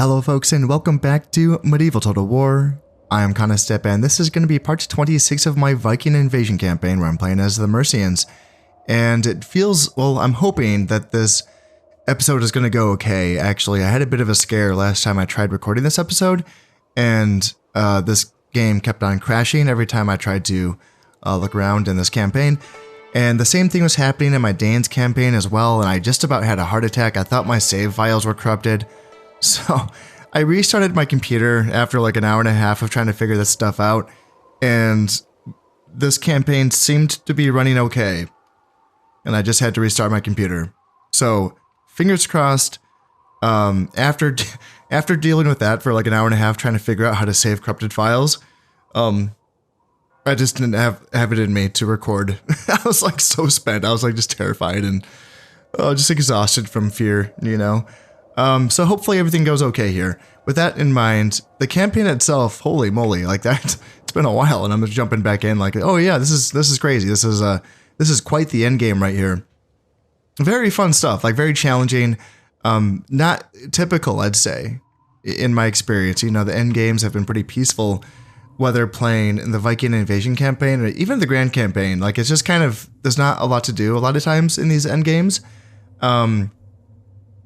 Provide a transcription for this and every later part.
Hello folks and welcome back to Medieval Total War. I am Step and this is going to be part 26 of my Viking invasion campaign where I'm playing as the Mercians. And it feels, well, I'm hoping that this episode is going to go okay. Actually, I had a bit of a scare last time I tried recording this episode, and this game kept on crashing every time I tried to look around in this campaign. And the same thing was happening in my Danes campaign as well, and I just about had a heart attack. I thought my save files were corrupted. So I restarted my computer after like an hour and a half of trying to figure this stuff out, and this campaign seemed to be running okay, and I just had to restart my computer. So fingers crossed. After dealing with that for like an hour and a half trying to figure out how to save corrupted files, I just didn't have it in me to record. I was like so spent. I was like just terrified and just exhausted from fear, you know. So hopefully everything goes okay here. With that in mind, the campaign itself, holy moly, like that, it's been a while, and I'm just jumping back in like, oh yeah, this is crazy. This is quite the end game right here. Very fun stuff, like very challenging. Not typical, I'd say, in my experience. You know, the end games have been pretty peaceful, whether playing in the Viking invasion campaign or even the Grand campaign. Like, it's just kind of, there's not a lot to do a lot of times in these end games.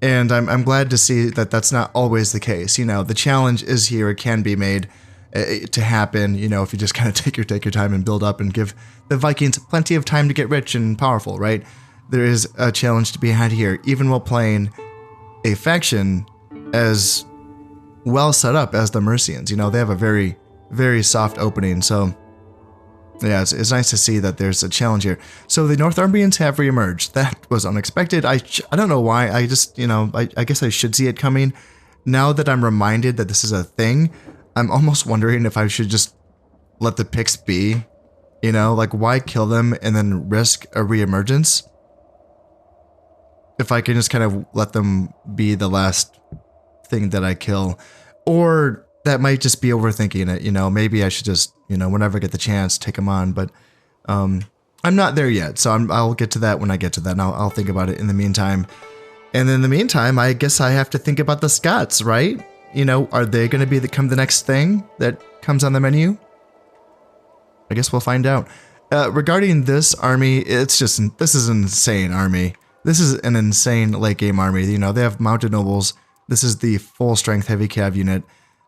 And I'm glad to see that that's not always the case. You know, the challenge is here. It can be made to happen, you know, if you just kind of take your time and build up and give the Vikings plenty of time to get rich and powerful, right? There is a challenge to be had here, even while playing a faction as well set up as the Mercians. You know, they have a very, very soft opening. So yeah, it's nice to see that there's a challenge here. So the Northumbrians have reemerged. That was unexpected. I don't know why. I just, you know, I guess I should see it coming. Now that I'm reminded that this is a thing, I'm almost wondering if I should just let the picks be. You know, like, why kill them and then risk a reemergence? If I can just kind of let them be the last thing that I kill. Or that might just be overthinking it, you know. Maybe I should just, you know, whenever I get the chance, take them on. But I'm not there yet, so I'll get to that when I get to that, and I'll think about it in the meantime. And in the meantime, I guess I have to think about the Scots, right? You know, are they going to become the next thing that comes on the menu? I guess we'll find out. Regarding this army, this is an insane army. This is an insane late game army. You know, they have mounted nobles. This is the full strength heavy cav unit.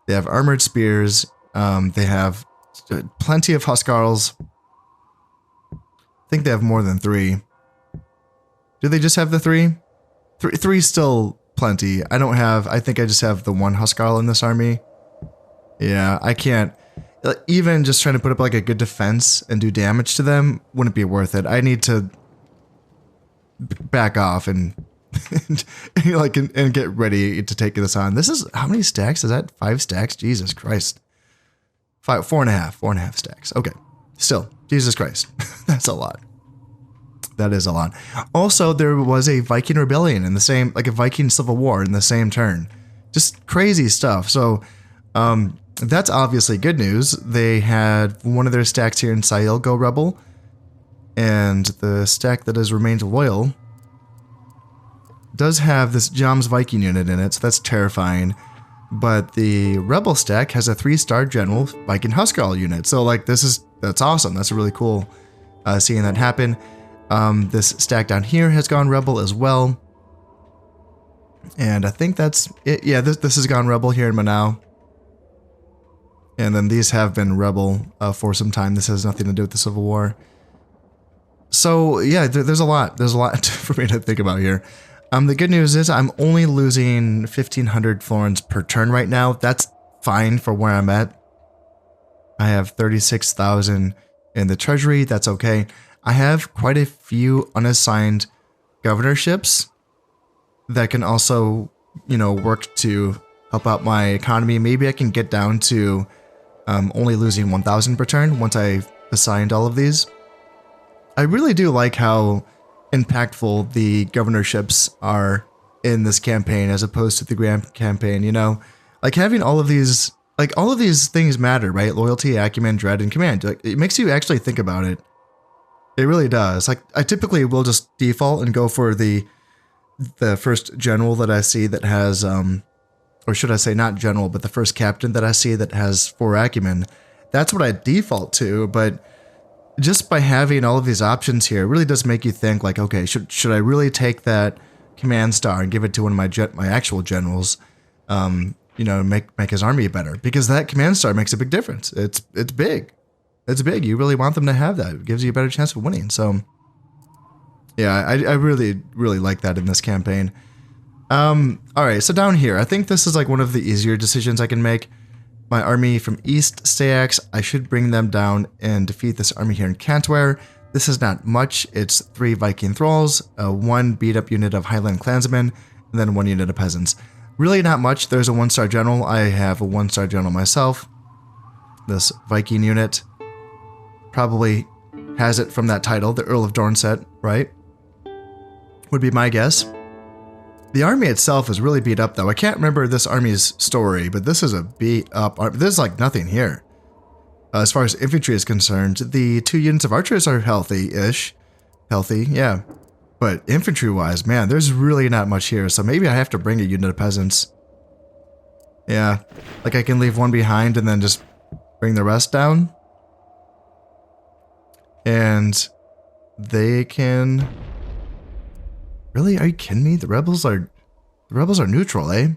They have armored spears. They have plenty of Huskarls. I think they have more than 3. Do they just have the 3? Three's still plenty. I think I just have the 1 Huskarl in this army. Yeah, I can't. Even just trying to put up like a good defense and do damage to them wouldn't be worth it. I need to back off and and get ready to take this on. This is, how many stacks is that? 5 stacks? Jesus Christ. 4.5 stacks. Okay. Still, Jesus Christ. That's a lot. That is a lot. Also, there was a Viking rebellion in the same, like a Viking civil war in the same turn. Just crazy stuff. So, that's obviously good news. They had one of their stacks here in Sahel go rebel, and the stack that has remained loyal does have this Joms Viking unit in it, so that's terrifying. But the rebel stack has a 3-star general Viking Huskarl unit. So like that's awesome. That's really cool seeing that happen. This stack down here has gone rebel as well. And I think that's it. Yeah, this has gone rebel here in Manau. And then these have been rebel for some time. This has nothing to do with the Civil War. So yeah, there's a lot. There's a lot for me to think about here. The good news is I'm only losing 1,500 florins per turn right now. That's fine for where I'm at. I have 36,000 in the treasury. That's okay. I have quite a few unassigned governorships that can also, you know, work to help out my economy. Maybe I can get down to only losing 1,000 per turn once I've assigned all of these. I really do like how impactful the governorships are in this campaign as opposed to the Grand campaign, you know? Like, having all of these, like, all of these things matter, right? Loyalty, acumen, dread, and command. Like, it makes you actually think about it. It really does. Like, I typically will just default and go for the first general that I see that has or should I say not general, but the first captain that I see that has 4 acumen, that's what I default to. But just by having all of these options here, it really does make you think like, okay, should I really take that command star and give it to one of my actual generals, you know, make his army better? Because that command star makes a big difference. It's big. It's big. You really want them to have that. It gives you a better chance of winning. So yeah, I really, really like that in this campaign. All right, so down here, I think this is like one of the easier decisions I can make. My army from East Stayax, I should bring them down and defeat this army here in Cantware. This is not much. It's 3 Viking thralls, 1 beat up unit of Highland clansmen, and then 1 unit of peasants. Really not much. There's a 1-star general. I have a 1-star general myself. This Viking unit probably has it from that title, the Earl of Dornset, right? Would be my guess. The army itself is really beat up, though. I can't remember this army's story, but this is a beat up army. There's like nothing here. As far as infantry is concerned, the 2 units of archers are healthy-ish. Healthy, yeah. But infantry-wise, man, there's really not much here. So maybe I have to bring a unit of peasants. Yeah, like I can leave 1 behind and then just bring the rest down. And they can... Really? Are you kidding me? The rebels are neutral, eh?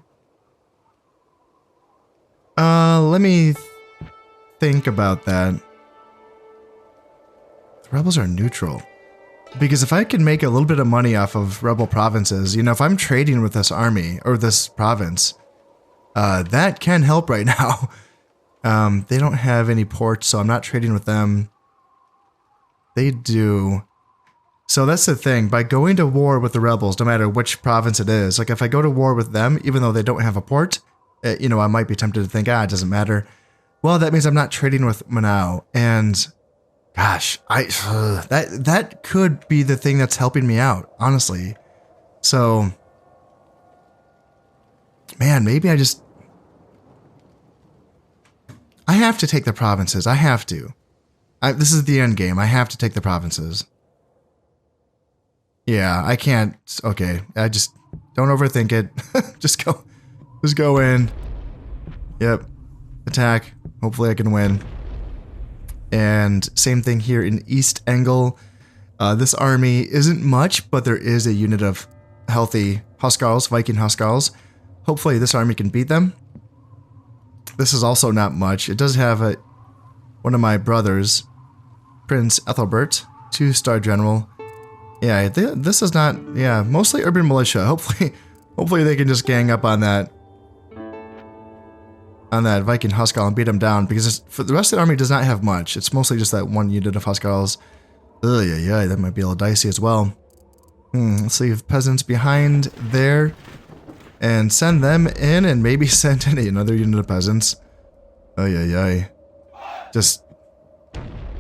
Let me think about that. The rebels are neutral. Because if I can make a little bit of money off of rebel provinces, you know, if I'm trading with this army, or this province, that can help right now. They don't have any ports, so I'm not trading with them. They do. So that's the thing. By going to war with the rebels, no matter which province it is, like if I go to war with them, even though they don't have a port, you know, I might be tempted to think, it doesn't matter. Well, that means I'm not trading with Manau, and gosh, that could be the thing that's helping me out, honestly. So, man, maybe I have to take the provinces. I have to. This is the end game. I have to take the provinces. Yeah, I can't. Okay, I just don't overthink it. Just go in. Yep. Attack. Hopefully I can win. And same thing here in East Angle. This army isn't much, but there is a unit of healthy Huskarls, Viking Huskarls. Hopefully this army can beat them. This is also not much. It does have one of my brothers, Prince Ethelbert, 2-star general. Yeah, this is not, yeah, mostly urban militia. Hopefully they can just gang up on that Viking Huskarl and beat them down, because for the rest of the army does not have much. It's mostly just that 1 unit of Huskarls. Yeah, that might be a little dicey as well. Let's leave peasants behind there and send them in, and maybe send in another unit of peasants. Just,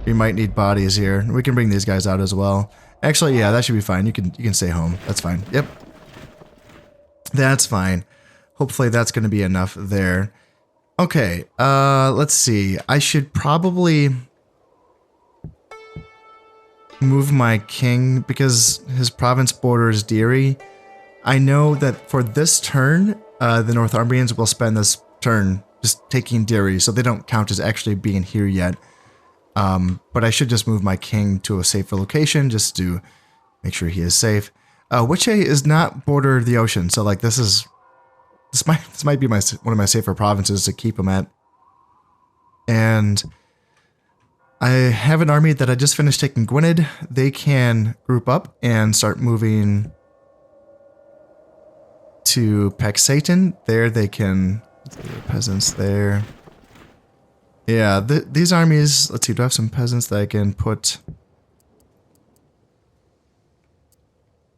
we might need bodies here. We can bring these guys out as well. Actually, yeah, that should be fine. You can stay home. That's fine. Yep. That's fine. Hopefully that's going to be enough there. Okay, let's see. I should probably move my king because his province borders Deary. I know that for this turn, the Northumbrians will spend this turn just taking Deary, so they don't count as actually being here yet. But I should just move my king to a safer location just to make sure he is safe. Wiche is not border the ocean, so like this might be one of my safer provinces to keep him at. And I have an army that I just finished taking Gwynedd. They can group up and start moving to Pexaton. There they can, peasants there. Yeah, these armies, let's see, do I have some peasants that I can put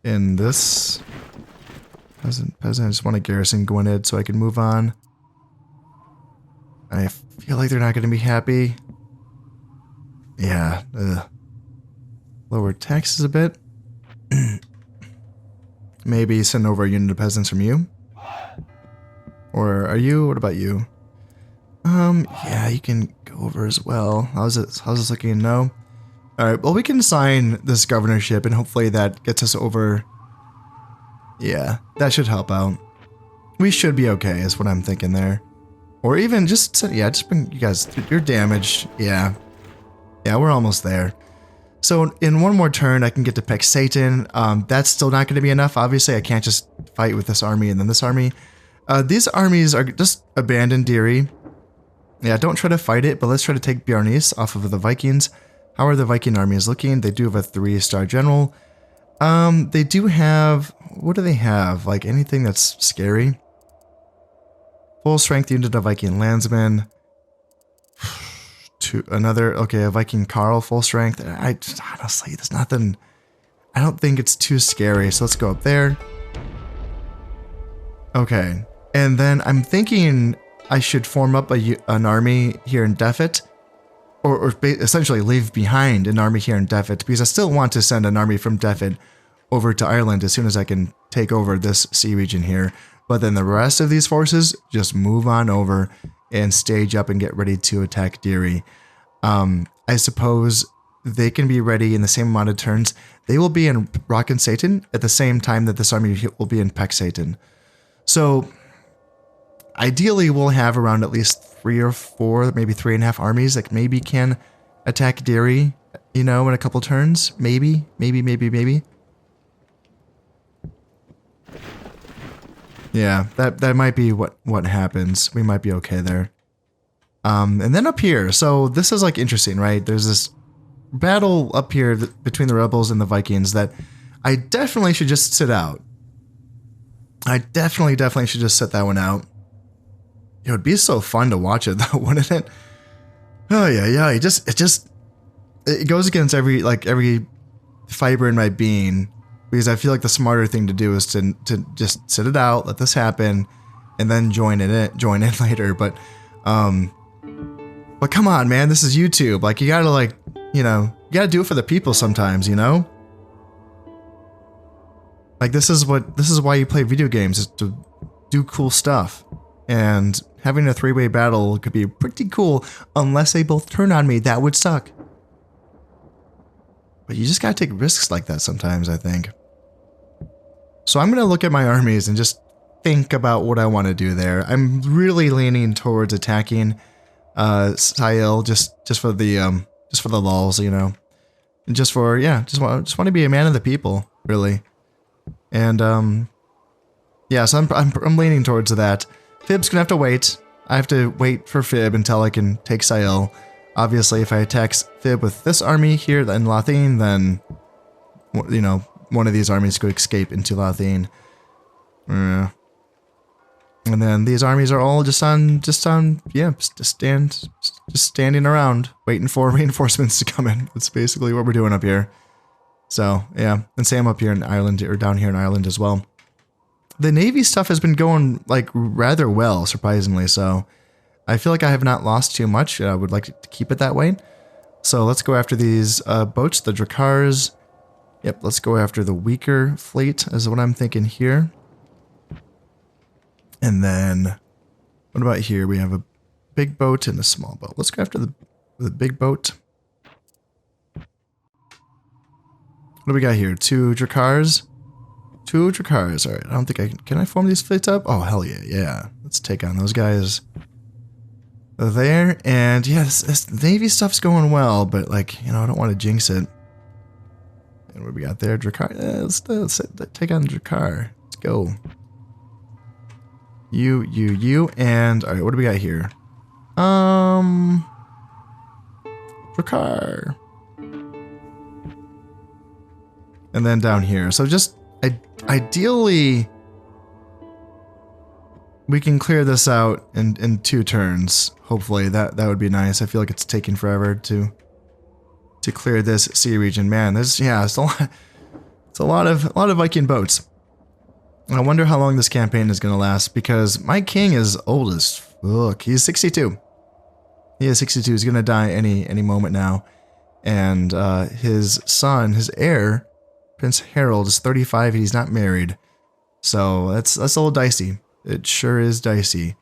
in this? Peasant, I just want to garrison Gwynedd so I can move on. I feel like they're not going to be happy. Yeah, lower taxes a bit. Maybe send over a unit of peasants from you. Or are you? What about you? Yeah, you can go over as well. How's this looking? No? Alright, well we can sign this governorship and hopefully that gets us over. Yeah, that should help out. We should be okay, is what I'm thinking there. Or even just, yeah, just bring you guys, you're damaged. Yeah. Yeah, we're almost there. So in one more turn, I can get to pick Satan. That's still not going to be enough. Obviously, I can't just fight with this army and then this army. These armies are just abandoned Deary. Yeah, don't try to fight it, but let's try to take Bjarnis off of the Vikings. How are the Viking armies looking? They do have a 3-star general. They do have, what do they have? Like anything that's scary? Full strength unit of Viking landsmen. Okay, a Viking Carl, full strength. Honestly, there's nothing, I don't think it's too scary, so let's go up there. Okay, and then I'm thinking I should form up an army here in Defet, or essentially leave behind an army here in Defet, because I still want to send an army from Defet over to Ireland as soon as I can take over this sea region here. But then the rest of these forces just move on over and stage up and get ready to attack Deary. I suppose they can be ready in the same amount of turns. They will be in Rock and Satan at the same time that this army will be in Peck Satan. So ideally we'll have around at least 3 or 4, maybe 3.5 armies that maybe can attack Deary, you know, in a couple turns. Maybe. Yeah, that might be what happens. We might be okay there. And then up here, so this is like interesting, right? There's this battle up here between the rebels and the Vikings that I definitely should just sit out. I definitely should just sit that one out. It would be so fun to watch it though, wouldn't it? Oh yeah. It goes against every fiber in my being. Because I feel like the smarter thing to do is to just sit it out, let this happen, and then join in later. But come on, man, this is YouTube. Like, you gotta you gotta do it for the people sometimes, you know? Like, this is why you play video games, is to do cool stuff. And having a 3-way battle could be pretty cool, unless they both turn on me. That would suck. But you just gotta take risks like that sometimes, I think. So I'm going to look at my armies and just think about what I want to do there. I'm really leaning towards attacking Sael just for the lulz, you know. And just want to be a man of the people, really. And yeah, so I'm leaning towards that. Fib's going to have to wait. I have to wait for Fib until I can take Sael. Obviously, if I attack Fib with this army here in Lothian, then, you know, one of these armies could escape into Lothian. And then these armies are all just standing around, waiting for reinforcements to come in. That's basically what we're doing up here. So, yeah. And same up here in Ireland, or down here in Ireland as well. The Navy stuff has been going, like, rather well, surprisingly so. I feel like I have not lost too much. I would like to keep it that way. So let's go after these boats, the Drakars. Yep, let's go after the weaker fleet, is what I'm thinking here. And then, what about here? We have a big boat and a small boat. Let's go after the big boat. What do we got here? 2 Drakars? 2 Drakars. All right, I don't think can I form these fleets up? Oh, hell yeah, yeah. Let's take on those guys there. And yeah, this Navy stuff's going well, but like, you know, I don't want to jinx it. And what we got there? Drakar. Let's take on Drakar. Let's go. You. And, alright, what do we got here? Drakar. And then down here. So just, ideally, we can clear this out in 2 turns. Hopefully, that would be nice. I feel like it's taking forever to clear this sea region. Man, it's a lot of Viking boats. I wonder how long this campaign is going to last, because my king is old as fuck. He's 62. He is 62. He's going to die any moment now. And his son, his heir, Prince Harold, is 35 and he's not married. So that's a little dicey. It sure is dicey.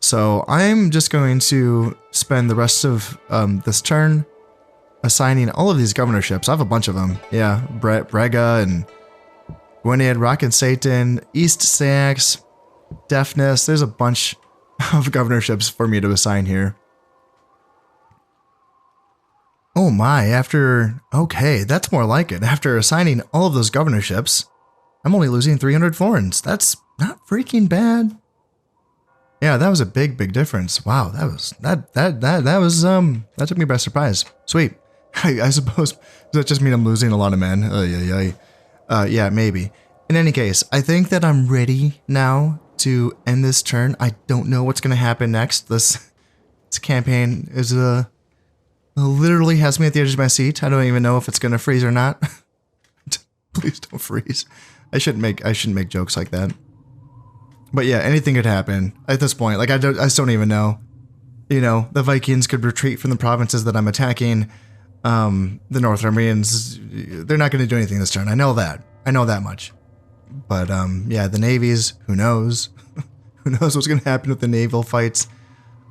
So I'm just going to spend the rest of this turn assigning all of these governorships. I have a bunch of them. Yeah, Brega and Gwynedd, Rock and Satan, East Sax, deafness. There's a bunch of governorships for me to assign here. Oh my, okay, that's more like it. After assigning all of those governorships, I'm only losing 300 florins. That's not freaking bad. Yeah, that was a big difference. Wow, that took me by surprise. Sweet. I suppose, does that just mean I'm losing a lot of men? Yeah, maybe. In any case, I think that I'm ready now to end this turn. I don't know what's going to happen next. This campaign is literally has me at the edge of my seat. I don't even know if it's going to freeze or not. Please don't freeze. I shouldn't make jokes like that. But yeah, anything could happen at this point. Like I just don't even know. You know, the Vikings could retreat from the provinces that I'm attacking. The North Armenians, they're not going to do anything this turn. I know that. I know that much. But yeah, the navies, who knows? Who knows what's going to happen with the naval fights?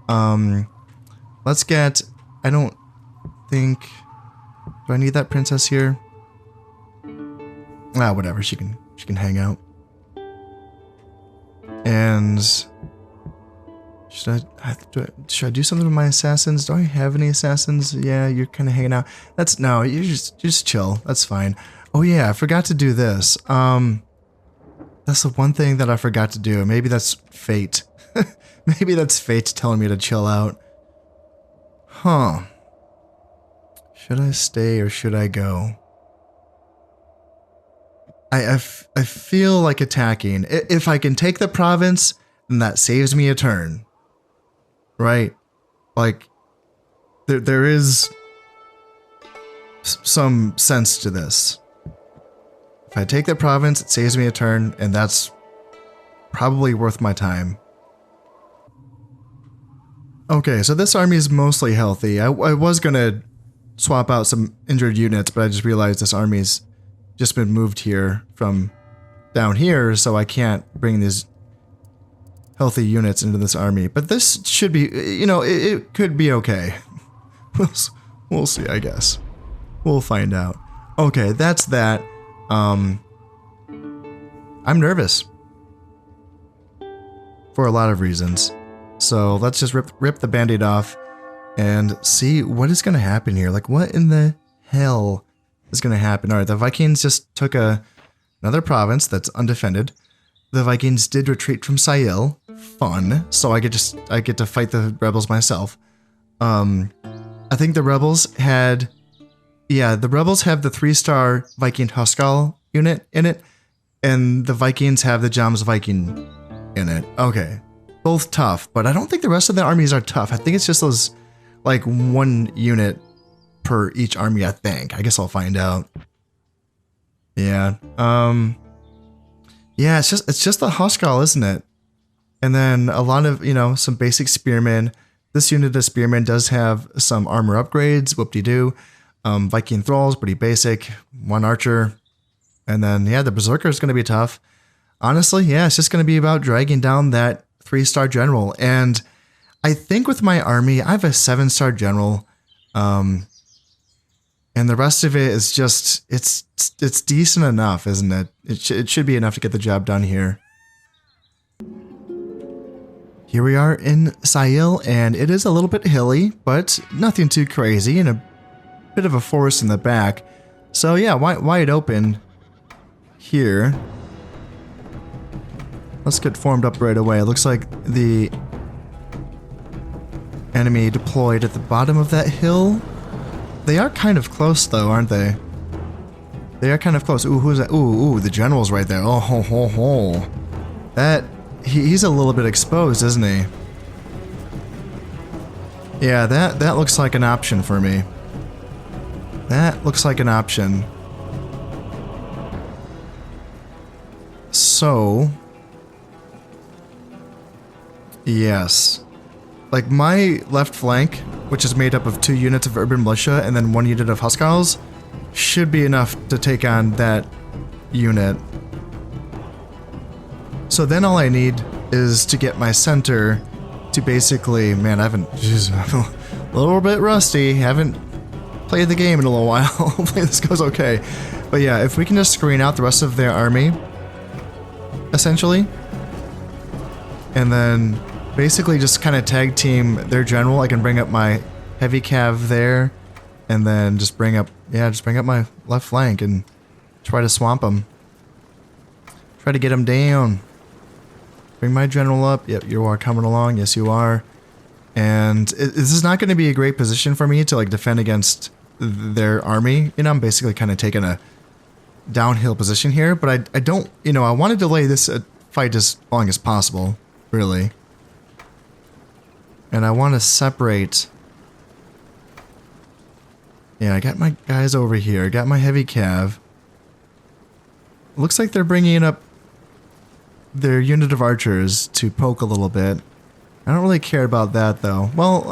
Let's get, I don't think, do I need that princess here? Ah, whatever, she can hang out. And should I do something with my assassins? Do I have any assassins? Yeah, you're kind of hanging out. No, you just chill. That's fine. Oh yeah, I forgot to do this. That's the one thing that I forgot to do. Maybe that's fate. Maybe that's fate telling me to chill out. Huh. Should I stay or should I go? I feel like attacking. If I can take the province, then that saves me a turn. Right? Like, there is some sense to this. If I take the province, it saves me a turn, and that's probably worth my time. Okay, so this army is mostly healthy. I was going to swap out some injured units, but I just realized this army's just been moved here from down here, so I can't bring these healthy units into this army. But this should be, you know, it could be okay. We'll see, I guess. We'll find out. Okay, that's that. I'm nervous for a lot of reasons. So let's just rip the band-aid off and see what is going to happen here. Like, what in the hell is going to happen? All right, the Vikings just took another province that's undefended. The Vikings did retreat from Sail. Fun. So I get to fight the rebels myself. I think the rebels had... Yeah, the rebels have the 3-star Viking Huskal unit in it, and the Vikings have the Jams Viking in it. Okay. Both tough, but I don't think the rest of the armies are tough. I think it's just those, like, 1 unit per each army, I think. I guess I'll find out. Yeah. Yeah, it's just the Huskal, isn't it? And then a lot of, you know, some basic spearmen. This unit of spearmen does have some armor upgrades, whoop-de-doo. Viking thralls, pretty basic. 1 archer. And then, yeah, the berserker is going to be tough. Honestly, yeah, it's just going to be about dragging down that 3-star general. And I think with my army, I have a 7-star general. And the rest of it is just, it's decent enough, isn't it? It should be enough to get the job done here. Here we are in Sail, and it is a little bit hilly, but nothing too crazy, and a bit of a forest in the back. So yeah, wide open here. Let's get formed up right away. It looks like the enemy deployed at the bottom of that hill. They are kind of close though, aren't they? They are kind of close. Ooh, who's that? Ooh, the general's right there. Oh, ho, ho, ho. That, he's a little bit exposed, isn't he? Yeah, that looks like an option for me. That looks like an option. So, yes. Like, my left flank, which is made up of 2 units of urban militia and then 1 unit of Huskals, should be enough to take on that unit. So then all I need is to get my center to basically... Man, I'm a little bit rusty. Haven't played the game in a little while. Hopefully this goes okay. But yeah, if we can just screen out the rest of their army, essentially, And then basically just kind of tag team their general. I can bring up my heavy cav there, and then just bring up my left flank and try to swamp them. Try to get them down. Bring my general up. Yep, you are coming along. Yes, you are. And this is not going to be a great position for me to like defend against their army. You know, I'm basically kind of taking a downhill position here, but I don't, you know, I want to delay this fight as long as possible, really. And I want to separate. Yeah, I got my guys over here. I got my heavy cav. Looks like they're bringing up their unit of archers to poke a little bit. I don't really care about that, though. Well,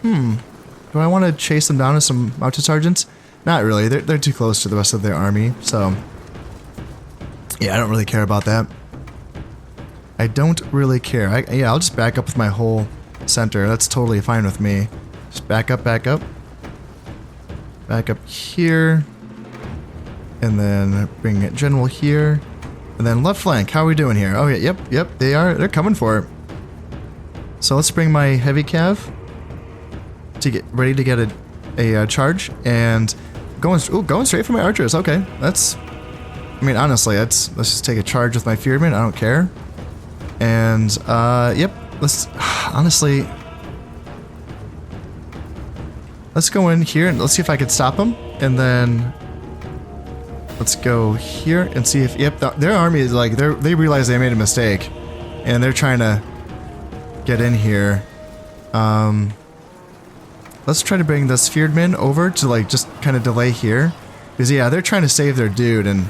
do I want to chase them down as some mounted sergeants? Not really. They're too close to the rest of their army, so... Yeah, I don't really care about that. I don't really care. Yeah, I'll just back up with my whole center. That's totally fine with me. Just back up, back up. Back up here. And then bring it general here. And then left flank. How are we doing here? Oh, yeah, yep. They're coming for it. So let's bring my heavy cav to get ready to get a charge. And going straight for my archers. Okay, that's... I mean, honestly, let's just take a charge with my fearmen. I don't care. And, yep. Let's... Honestly... Let's go in here and let's see if I can stop them. And then... Let's go here and see if... Yep, their army is like... They realize they made a mistake. And they're trying to get in here. Let's try to bring the spearmen over to, like, just kind of delay here. Because, yeah, they're trying to save their dude and...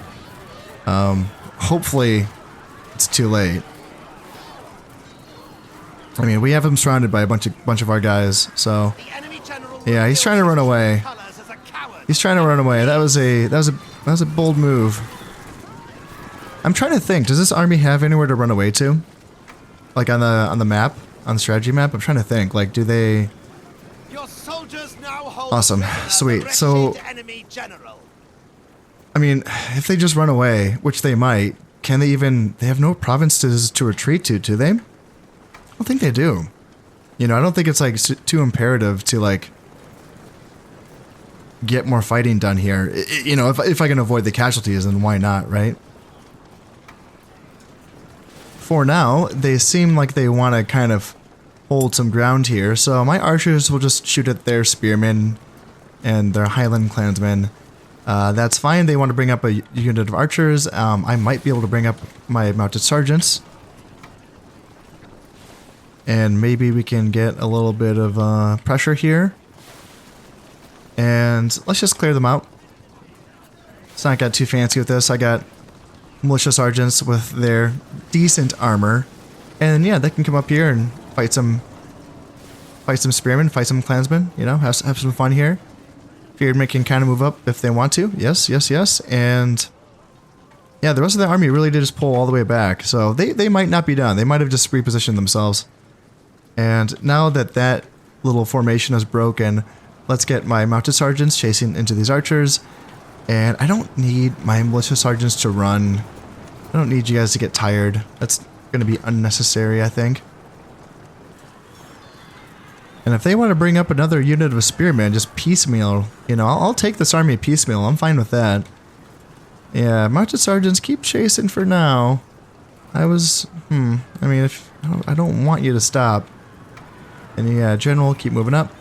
hopefully it's too late. I mean, we have him surrounded by a bunch of our guys, so... Yeah, he's trying to run away. He's trying to run away. That was a bold move. I'm trying to think. Does this army have anywhere to run away to? Like on the map, on the strategy map. I'm trying to think. Like, do they? Awesome, sweet. So, I mean, if they just run away, which they might, can they even? They have no provinces to retreat to, do they? I don't think they do. You know, I don't think it's like too imperative to like get more fighting done here. You know, if I can avoid the casualties, then why not, right? For now, they seem like they want to kind of hold some ground here, so my archers will just shoot at their spearmen and their Highland clansmen. That's fine. They want to bring up a unit of archers. I might be able to bring up my mounted sergeants. And maybe we can get a little bit of pressure here. And let's just clear them out. Let's not get too fancy with this. I got militia sergeants with their decent armor. And yeah, they can come up here and fight some spearmen, fight some clansmen, you know, have some fun here. Fearmen can kind of move up if they want to. Yes, yes, yes. And yeah, the rest of the army really did just pull all the way back. So they might not be done. They might have just repositioned themselves. And now that that little formation is broken, let's get my mounted sergeants chasing into these archers. And I don't need my militia sergeants to run. I don't need you guys to get tired. That's going to be unnecessary, I think. And if they want to bring up another unit of spearmen, just piecemeal, you know, I'll take this army piecemeal. I'm fine with that. Yeah, mounted sergeants, keep chasing for now. I mean, if I don't want you to stop. And yeah, general, keep moving up.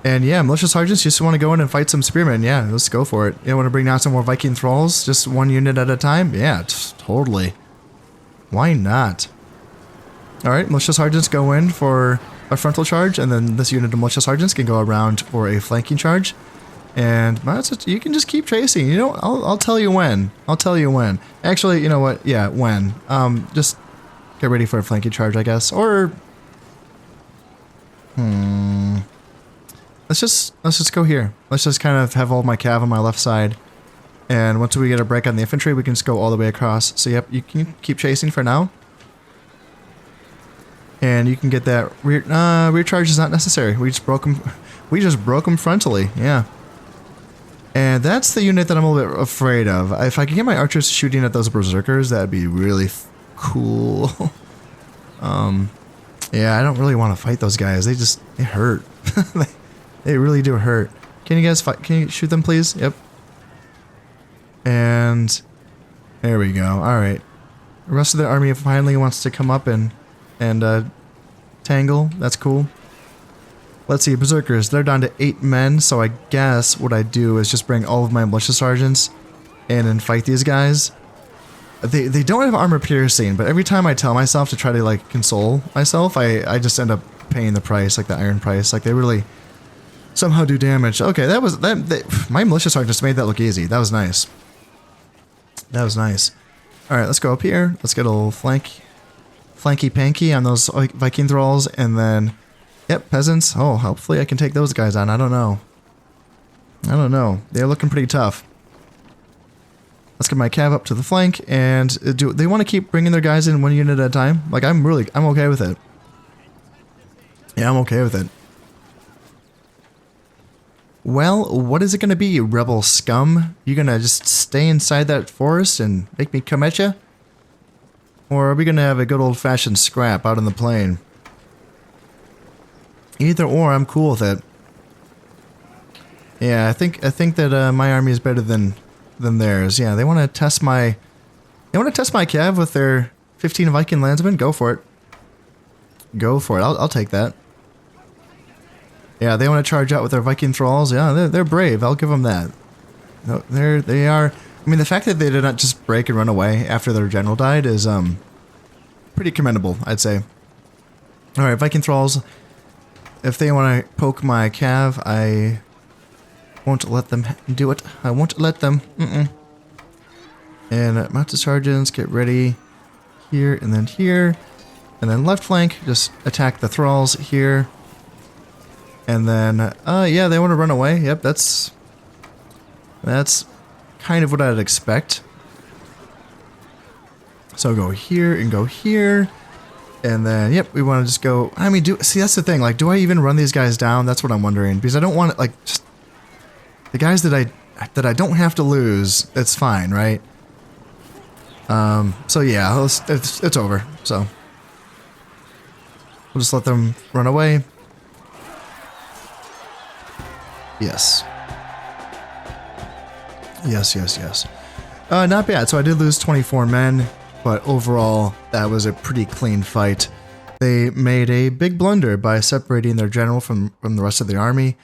And yeah, militia sergeants just want to go in and fight some spearmen. Yeah, let's go for it. You want to bring down some more Viking thralls, just one unit at a time? Yeah, totally. Why not? Alright, militia sergeants go in for a frontal charge, and then this unit of militia sergeants can go around for a flanking charge. And you can just keep chasing. You know, I'll tell you when. I'll tell you when. Actually, you know what? Yeah, when. Just get ready for a flanking charge, I guess. Or... Let's just go here. Let's just kind of have all my cav on my left side. And once we get a break on the infantry, we can just go all the way across. So yep, you can keep chasing for now. And you can get that rear charge is not necessary. We just broke them frontally. Yeah. And that's the unit that I'm a little bit afraid of. If I could get my archers shooting at those berserkers, that'd be really cool. Yeah, I don't really want to fight those guys. They hurt. They really do hurt. Can you guys fight? Can you shoot them, please? Yep. And there we go. All right. The rest of the army finally wants to come up and tangle. That's cool. Let's see, berserkers. They're down to 8 men. So I guess what I do is just bring all of my militia sergeants in and fight these guys. They don't have armor piercing, but every time I tell myself to try to like console myself, I just end up paying the price, like the iron price. Like they really somehow do damage. Okay, my militia sergeant just made that look easy. That was nice. That was nice. All right, let's go up here. Let's get a little flanky panky on those Viking thralls, and then yep, peasants. Oh, hopefully I can take those guys on. I don't know. I don't know. They're looking pretty tough. Let's get my cav up to the flank, and do they want to keep bringing their guys in 1 unit at a time? Like, I'm okay with it. Yeah, I'm okay with it. Well, what is it going to be, rebel scum? You going to just stay inside that forest and make me come at you? Or are we going to have a good old-fashioned scrap out in the plain? Either or, I'm cool with it. Yeah, I think that my army is better than theirs. Yeah, they want to test my cav with their 15 Viking landsmen. Go for it. Go for it. I'll take that. Yeah, they want to charge out with their Viking thralls. Yeah, they're brave. I'll give them that. No, they are. I mean, the fact that they did not just break and run away after their general died is pretty commendable, I'd say. All right, Viking thralls. If they want to poke my cav, I won't let them do it. I won't let them. And mounted sergeants, get ready here and then here. And then left flank, just attack the thralls here. And then, yeah, they want to run away. Yep, that's kind of what I'd expect. So go here and go here. And then, yep, we want to just go. I mean, see, that's the thing. Like, do I even run these guys down? That's what I'm wondering. Because I don't want it, like, just the guys that I don't have to lose. That's fine, right? So yeah, it's over. So we'll just let them run away. Yes. Yes. Not bad. So I did lose 24 men, but overall, that was a pretty clean fight. They made a big blunder by separating their general from the rest of the army,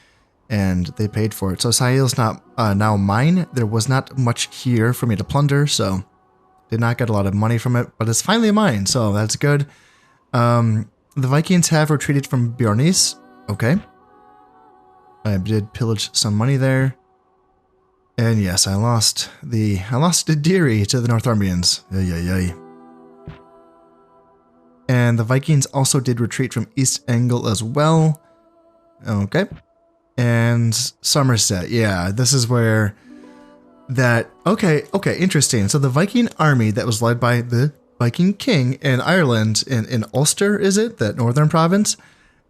and they paid for it. So Sahil's not now mine. There was not much here for me to plunder, so did not get a lot of money from it, but it's finally mine, so that's good. The Vikings have retreated from Bjornis. Okay. I did pillage some money there. And yes, I lost Deary to the Northumbrians. Yay. And the Vikings also did retreat from East Angle as well. Okay. And Somerset. Yeah, this is where that... Okay, interesting. So the Viking army that was led by the Viking king in Ireland, in Ulster, is it? That northern province?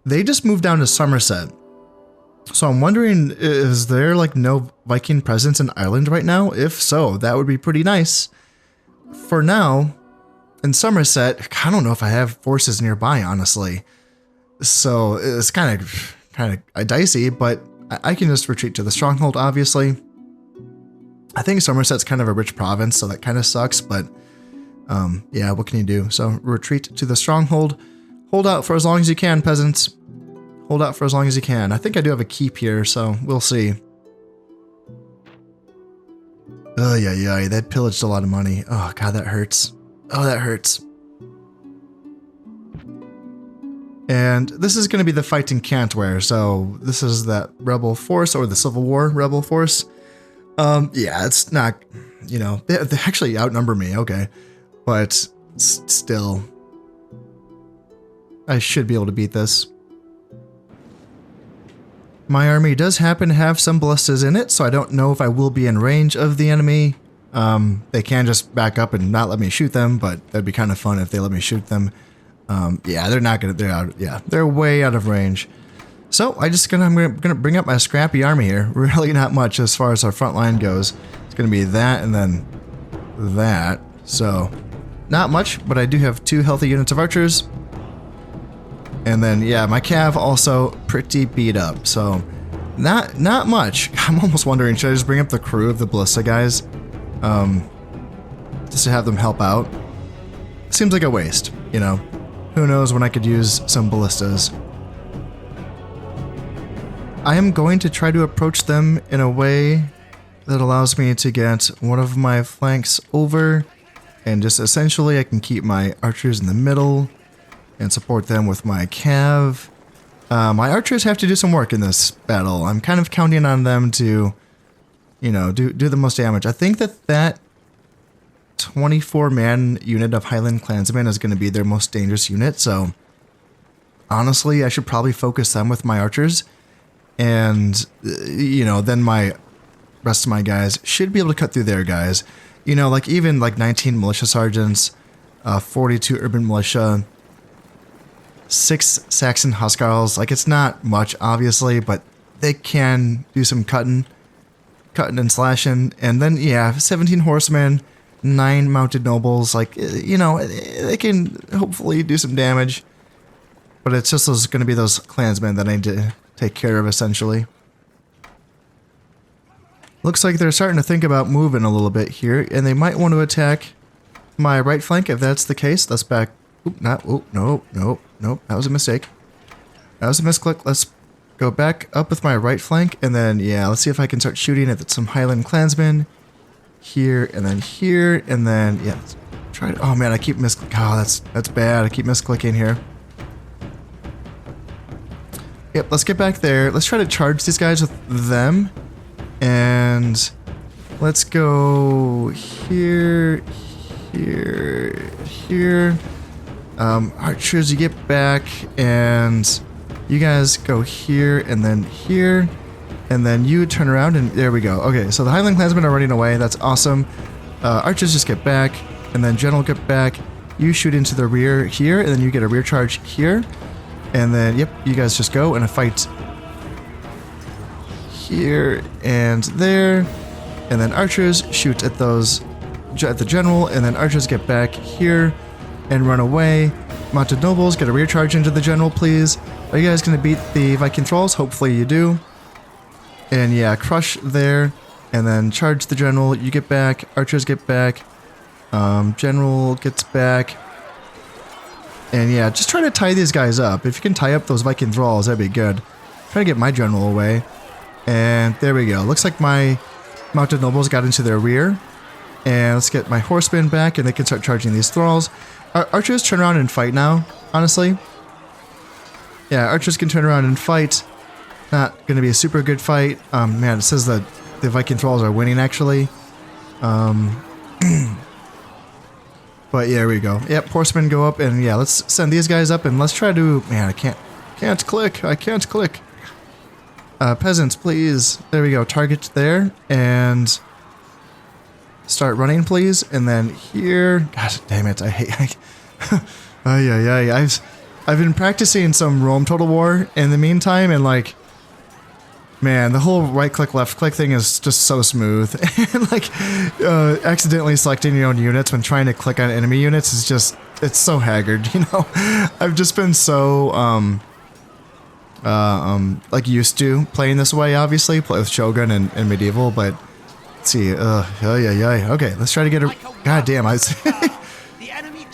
They just moved down to Somerset. So I'm wondering, is there like no Viking presence in Ireland right now? If so, that would be pretty nice. For now, in Somerset, I don't know if I have forces nearby, honestly. So it's kind of dicey, but I can just retreat to the stronghold, obviously. I think Somerset's kind of a rich province, so that kind of sucks, but yeah, what can you do? So retreat to the stronghold. Hold out for as long as you can, peasants. Hold out for as long as you can. I think I do have a keep here, so we'll see. Oh, yeah, that pillaged a lot of money. Oh, God, that hurts. Oh, that hurts. And this is going to be the fight in Cantware, so this is that rebel force, or the Civil War rebel force. Yeah, it's not, you know, they actually outnumber me, okay. But still, I should be able to beat this. My army does happen to have some ballistas in it, so I don't know if I will be in range of the enemy. They can just back up and not let me shoot them, but that'd be kind of fun if they let me shoot them. Yeah, they're not gonna, they're way out of range. So I'm gonna bring up my scrappy army here. Really not much as far as our front line goes. It's gonna be that and then that. So not much, but I do have 2 healthy units of archers. And then, yeah, my cav also pretty beat up, so not much. I'm almost wondering, should I just bring up the crew of the ballista guys? Just to have them help out? Seems like a waste, you know? Who knows when I could use some ballistas. I am going to try to approach them in a way that allows me to get one of my flanks over, and just essentially I can keep my archers in the middle and support them with my cav. My archers have to do some work in this battle. I'm kind of counting on them to, you know, do the most damage. I think that 24-man unit of Highland Clansmen is going to be their most dangerous unit, so honestly, I should probably focus them with my archers, and, you know, then my rest of my guys should be able to cut through their guys. You know, like even like 19 militia sergeants, 42 urban militia, 6 Saxon Huskarls. Like, it's not much, obviously, but they can do some cutting and slashing. And then, yeah, 17 horsemen, 9 mounted nobles. Like, you know, they can hopefully do some damage. But it's just going to be those clansmen that I need to take care of, essentially. Looks like they're starting to think about moving a little bit here, and they might want to attack my right flank. If that's the case, let's back. Oop, nope. That was a mistake. That was a misclick. Let's go back up with my right flank, and then, yeah, let's see if I can start shooting at some Highland Clansmen. Here, and then, yeah, let's try to, oh man, I keep misclicking. Oh, that's bad. I keep misclicking here. Yep, let's get back there. Let's try to charge these guys with them. And let's go here. Archers, you get back, and you guys go here, and then you turn around, and there we go. Okay, so the Highland Clansmen are running away. That's awesome. Archers just get back, and then General get back. You shoot into the rear here, and then you get a rear charge here. And then, yep, you guys just go and fight here and there. And then archers shoot at the general, and then archers get back here and run away. Mounted nobles, get a rear charge into the general, please. Are you guys going to beat the Viking thralls? Hopefully you do. And yeah, crush there, and then charge the general. You get back, archers get back, general gets back. And yeah, just try to tie these guys up. If you can tie up those Viking thralls, that'd be good. Try to get my general away. And there we go. Looks like my mounted nobles got into their rear. And let's get my horsemen back, and they can start charging these thralls. Archers turn around and fight now, honestly. Yeah, archers can turn around and fight. Not going to be a super good fight. Man, it says that the Viking thralls are winning, actually. But yeah, there we go. Yep, horsemen go up, and yeah, let's send these guys up, and let's try to... Man, I can't click. I can't click. Peasants, please. There we go. Target there, and start running, please. And then here... God damn it, I hate... I've been practicing some Rome Total War in the meantime, and like... Man, the whole right-click, left-click thing is just so smooth. And, like, accidentally selecting your own units when trying to click on enemy units is just... It's so haggard, you know? I've just been so, like, used to playing this way, obviously. Play with Shogun and Medieval, but... Let's see, okay, let's try to get a... God damn, I...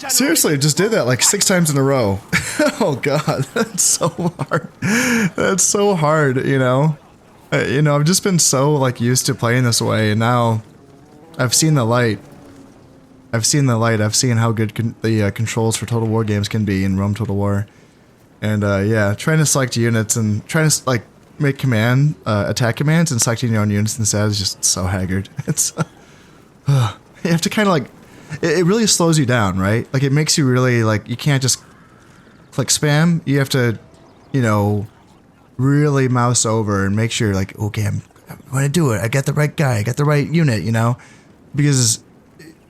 Seriously, I just did that, like, 6 times in a row. Oh, God, that's so hard. That's so hard, you know? You know, I've just been so, like, used to playing this way, and now I've seen the light. I've seen how good the controls for Total War games can be in Rome Total War. And, yeah, trying to select units and trying to, like, make attack commands and selecting your own units instead is just so haggard. It's, you have to kind of, like, it really slows you down, right? Like, it makes you really, like, you can't just click spam. You have to, you know... really mouse over and make sure, like, okay, I'm going to do it. I got the right guy. I got the right unit, you know? Because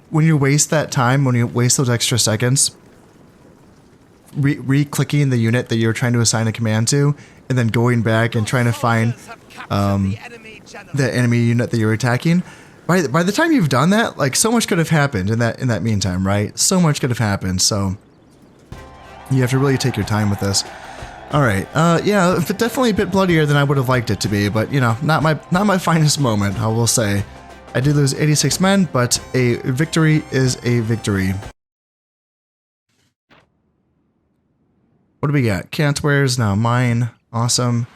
when you waste that time, when you waste those extra seconds, re-clicking the unit that you're trying to assign a command to, and then going back and trying to find the enemy unit that you're attacking, by the time you've done that, like, so much could have happened in that meantime, right? So much could have happened, so you have to really take your time with this. All right. Yeah, definitely a bit bloodier than I would have liked it to be, but you know, not my finest moment, I will say. I did lose 86 men, but a victory is a victory. What do we got? Cantware is now mine. Awesome.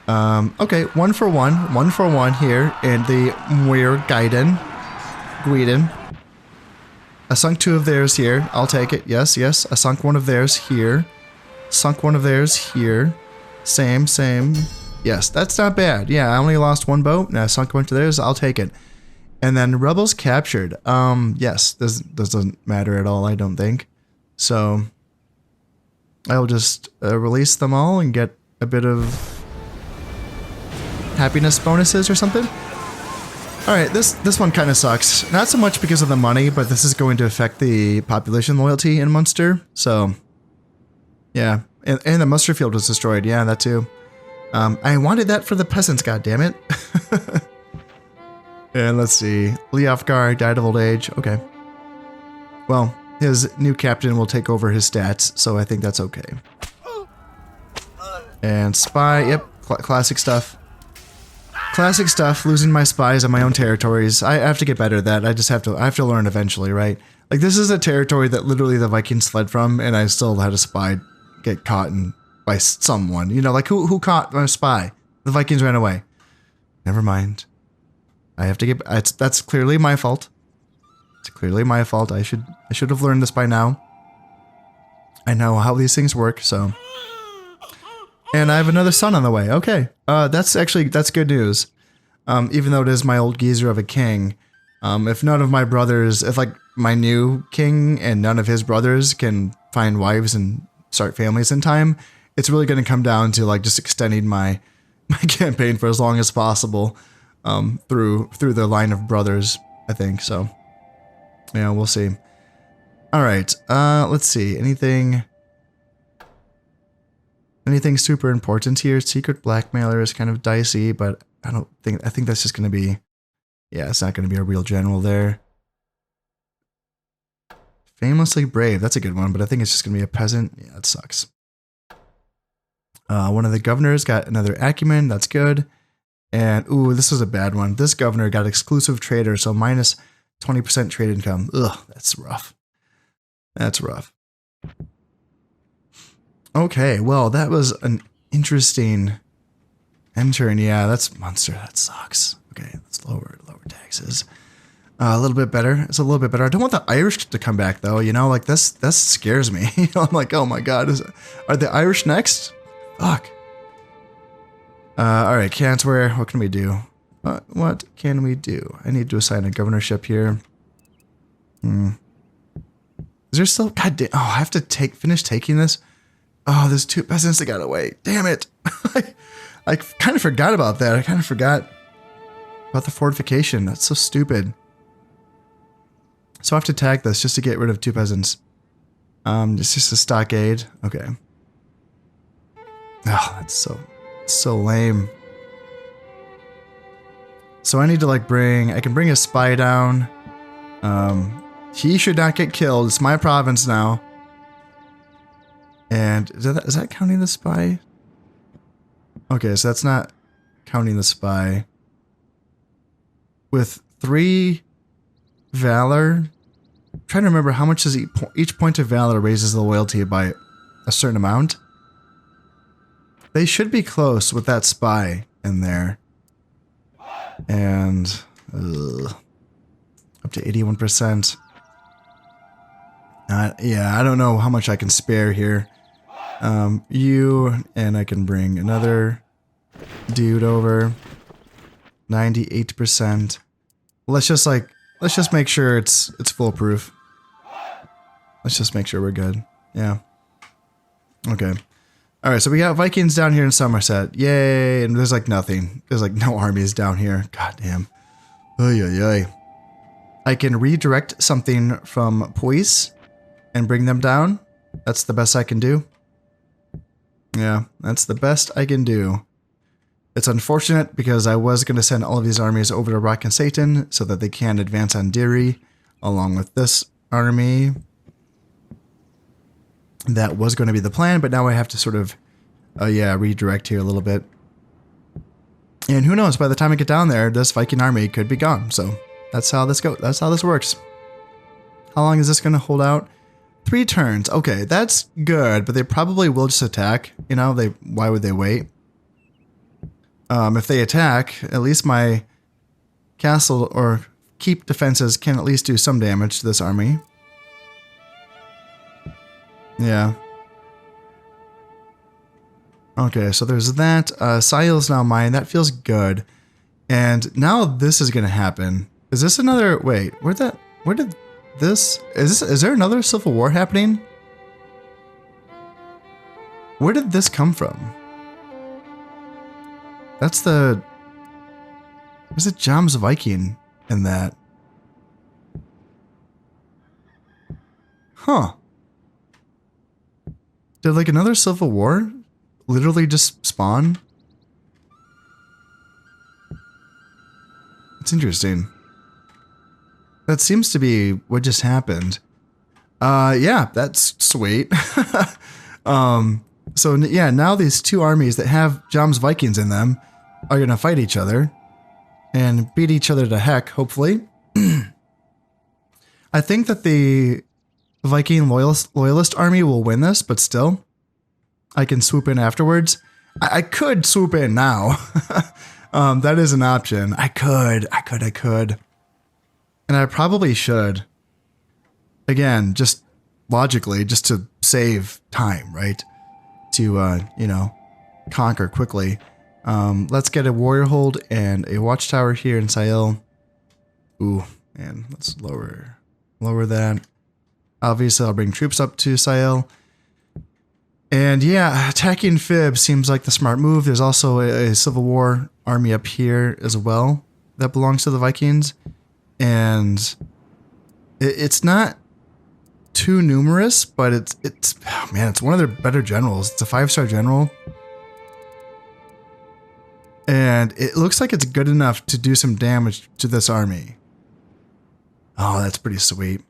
Okay, 1 for 1. 1 for 1 here in the Muir Guiden. I sunk 2 of theirs here. I'll take it. Yes, yes. I sunk 1 of theirs here. Sunk 1 of theirs here. Same. Yes, that's not bad. Yeah, I only lost 1 boat, and I sunk 1 to theirs. I'll take it. And then rebels captured. Yes, this doesn't matter at all, I don't think. So I'll just release them all and get a bit of happiness bonuses or something. All right, this one kind of sucks. Not so much because of the money, but this is going to affect the population loyalty in Munster. So yeah, and the muster field was destroyed. Yeah, that too. I wanted that for the peasants, goddammit. And let's see. Leofgar died of old age. Okay. Well, his new captain will take over his stats, so I think that's okay. And spy, yep, classic stuff. Classic stuff, losing my spies on my own territories. I have to get better at that. I have to learn eventually, right? Like, this is a territory that literally the Vikings fled from, and I still had a spy get caught by someone. You know, like, who caught my spy? The Vikings ran away. Never mind. I have to get... That's clearly my fault. It's clearly my fault. I should have learned this by now. I know how these things work, so... And I have another son on the way. Okay. That's good news. Even though it is my old geezer of a king. If none of my brothers... If, like, my new king and none of his brothers can find wives and start families in time, it's really going to come down to, like, just extending my campaign for as long as possible. Through the line of brothers, I think, so yeah, we'll see. All right, let's see, anything super important here? Secret blackmailer is kind of dicey, but I think that's just gonna be, yeah, it's not gonna be a real general there. Famously brave, that's a good one, but I think it's just gonna be a peasant. Yeah, that sucks. One of the governors got another acumen, that's good. And, ooh, this was a bad one. This governor got exclusive trader, so minus 20% trade income. Ugh, that's rough. That's rough. Okay, well, that was an interesting entering. Yeah, that's Munster. That sucks. Okay, let's lower taxes. A little bit better. It's a little bit better. I don't want the Irish to come back, though. You know, like, that scares me. You know, I'm like, oh my god, are the Irish next? Fuck. Alright, Cantware, what can we do? What can we do? I need to assign a governorship here. Is there still... God damn... Oh, I have to finish taking this? Oh, there's 2 peasants that got away. Damn it! I kind of forgot about that. I kind of forgot about the fortification. That's so stupid. So I have to tag this just to get rid of 2 peasants. It's just a stockade. Okay. Oh, that's so lame. So I need to like I can bring a spy down. He should not get killed. It's my province now. And is that counting the spy? Okay, so that's not counting the spy. With 3 valor, I'm trying to remember how much does each point of valor raises the loyalty by a certain amount. They should be close with that spy in there. And up to 81%. Yeah, I don't know how much I can spare here. And I can bring another dude over. 98%. Let's just make sure it's foolproof. Let's just make sure we're good. Yeah. Okay. Alright, so we got Vikings down here in Somerset. Yay! And there's like nothing. There's like no armies down here. God damn. Oy, oy, oy. I can redirect something from Puis and bring them down. That's the best I can do. Yeah, that's the best I can do. It's unfortunate because I was going to send all of these armies over to Rock and Satan so that they can advance on Derry along with this army. That was going to be the plan, but now I have to sort of yeah, redirect here a little bit. And who knows, by the time I get down there, this Viking army could be gone. So that's how this goes. That's how this works. How long is this going to hold out? 3 turns. Okay, that's good, but they probably will just attack. You know, why would they wait? If they attack, at least my castle or keep defenses can at least do some damage to this army. Yeah. Okay, so there's that. Sail's now mine. That feels good. And now this is going to happen. Is this another... Wait, where did this... Is there another civil war happening? Where did this come from? That's the... There's a Jom's Viking in that. Huh. Did like another civil war literally just spawn? It's interesting. That seems to be what just happened. Yeah, that's sweet. So yeah, now these 2 armies that have Jom's Vikings in them are going to fight each other and beat each other to heck, hopefully. I think that the Viking loyalist army will win this, but still, I can swoop in afterwards. I could swoop in now. That is an option. I could. And I probably should. Again, just logically, just to save time, right? To, you know, conquer quickly. Let's get a warrior hold and a watchtower here in Sail. Ooh, and let's lower that. Obviously, I'll bring troops up to Sail. And yeah, attacking Fib seems like the smart move. There's also a Civil War army up here as well that belongs to the Vikings. And it's not too numerous, but it's oh man, it's one of their better generals. It's a 5-star general. And it looks like it's good enough to do some damage to this army. Oh, that's pretty sweet.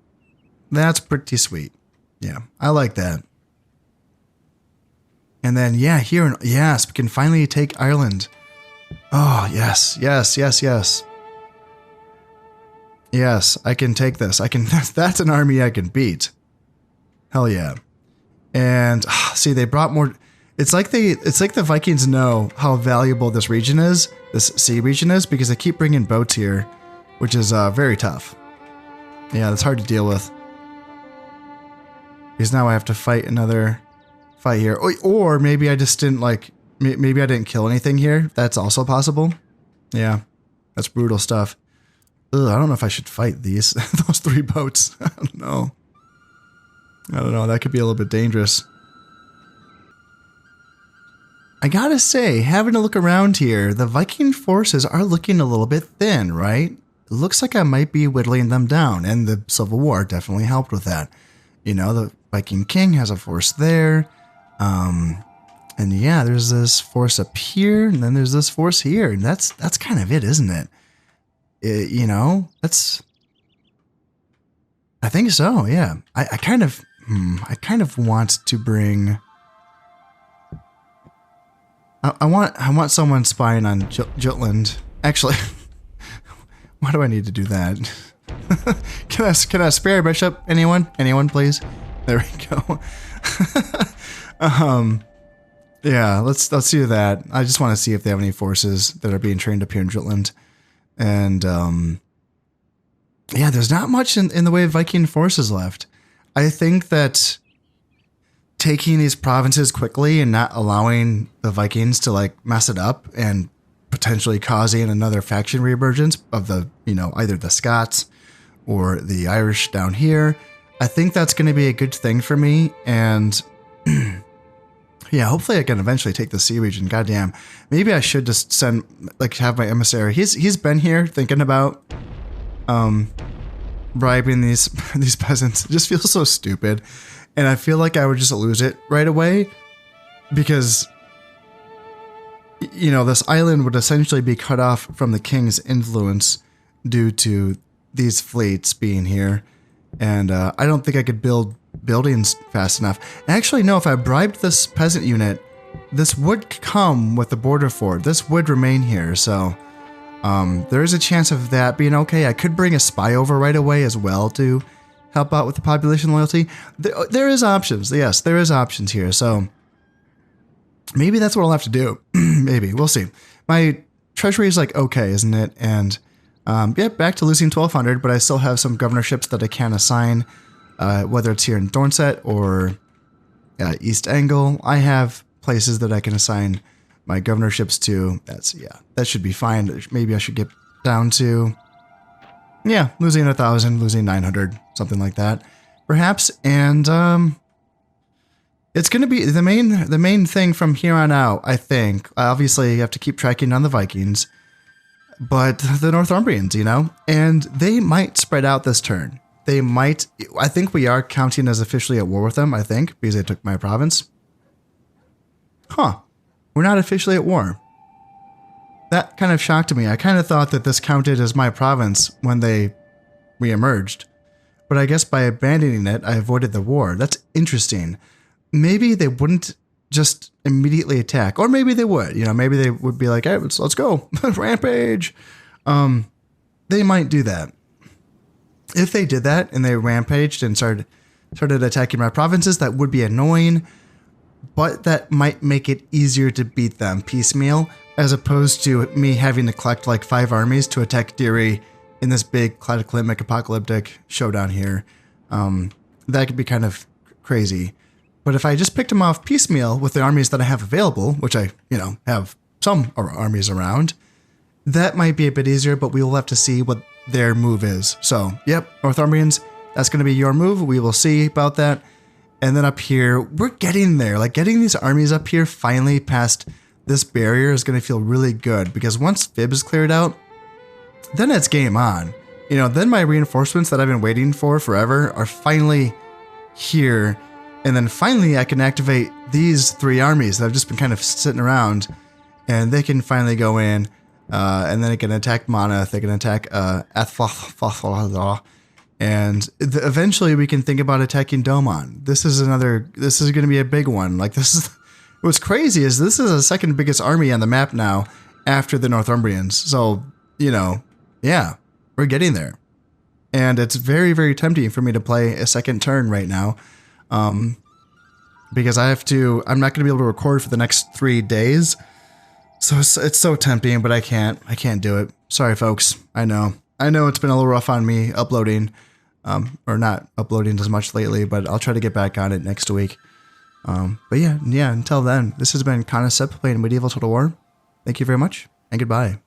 That's pretty sweet. Yeah, I like that. And then, yeah, here, yes, we can finally take Ireland. Oh, yes. Yes, I can take this. That's an army I can beat. Hell yeah. And see, they brought more. It's like the Vikings know how valuable this region is, this sea region is, because they keep bringing boats here, which is very tough. Yeah, that's hard to deal with. Because now I have to fight another fight here. Or maybe I just didn't maybe I didn't kill anything here. That's also possible. Yeah, that's brutal stuff. Ugh, I don't know if I should fight those 3 boats. I don't know. That could be a little bit dangerous. I gotta say, having a look around here, the Viking forces are looking a little bit thin, right? It looks like I might be whittling them down, and the Civil War definitely helped with that. You know, the Viking king has a force there. And yeah, there's this force up here, and then there's this force here, and that's kind of it, isn't it? You know, I think so, yeah. I kind of want to bring... I want someone spying on Jutland. Actually, why do I need to do that? Can I spare a bishop? Anyone, please? There we go. Yeah, let's do that. I just want to see if they have any forces that are being trained up here in Jutland. And yeah, there's not much in the way of Viking forces left. I think that taking these provinces quickly and not allowing the Vikings to mess it up and potentially causing another faction reemergence of the, either the Scots or the Irish down here, I think that's going to be a good thing for me. And yeah, hopefully I can eventually take the sea region. Goddamn. Maybe I should just have my emissary. He's been here thinking about bribing these peasants. It just feels so stupid. And I feel like I would just lose it right away because, this island would essentially be cut off from the king's influence due to these fleets being here. And I don't think I could build buildings fast enough. Actually, no, if I bribed this peasant unit, this would come with the border fort. This would remain here, so there is a chance of that being okay. I could bring a spy over right away as well to help out with the population loyalty. There is options. Yes, there is options here, so maybe that's what I'll have to do. Maybe. We'll see. My treasury is like okay, isn't it? And yeah, back to losing 1,200, but I still have some governorships that I can assign, whether it's here in Dornset or East Angle. I have places that I can assign my governorships to. That should be fine. Maybe I should get down to, losing 1,000, losing 900, something like that, perhaps. And it's going to be the main thing from here on out, I think. Obviously, you have to keep tracking on the Vikings, but the Northumbrians, and they might spread out this turn. They might. I think we are counting as officially at war with them, I think, because they took my province. Huh. We're not officially at war. That kind of shocked me. I kind of thought that this counted as my province when they re-emerged. But I guess by abandoning it, I avoided the war. That's interesting. Maybe they wouldn't just immediately attack. Or maybe they would. Maybe they would be like, hey, let's go. Rampage. They might do that. If they did that and they rampaged and started attacking my provinces, that would be annoying. But that might make it easier to beat them piecemeal, as opposed to me having to collect like 5 armies to attack Deary in this big cataclysmic apocalyptic showdown here. That could be kind of crazy. But if I just picked them off piecemeal with the armies that I have available, which I, have some armies around, that might be a bit easier, but we will have to see what their move is. So, yep, Northumbrians, that's going to be your move. We will see about that. And then up here, we're getting there. Like, getting these armies up here finally past this barrier is going to feel really good, because once Fib is cleared out, then it's game on. Then my reinforcements that I've been waiting for forever are finally here. And then finally I can activate these 3 armies that have just been kind of sitting around, and they can finally go in, and then it can attack Monmouth, they can attack Athfoth, and eventually we can think about attacking Domon. This is going to be a big one. Like, what's crazy is this is the second biggest army on the map now after the Northumbrians. So, yeah, we're getting there. And it's very, very tempting for me to play a second turn right now. Because I'm not going to be able to record for the next 3 days. So it's so tempting, but I can't do it. Sorry, folks. I know it's been a little rough on me uploading, or not uploading as much lately, but I'll try to get back on it next week. But yeah, until then, this has been Concept playing Medieval Total War. Thank you very much, and goodbye.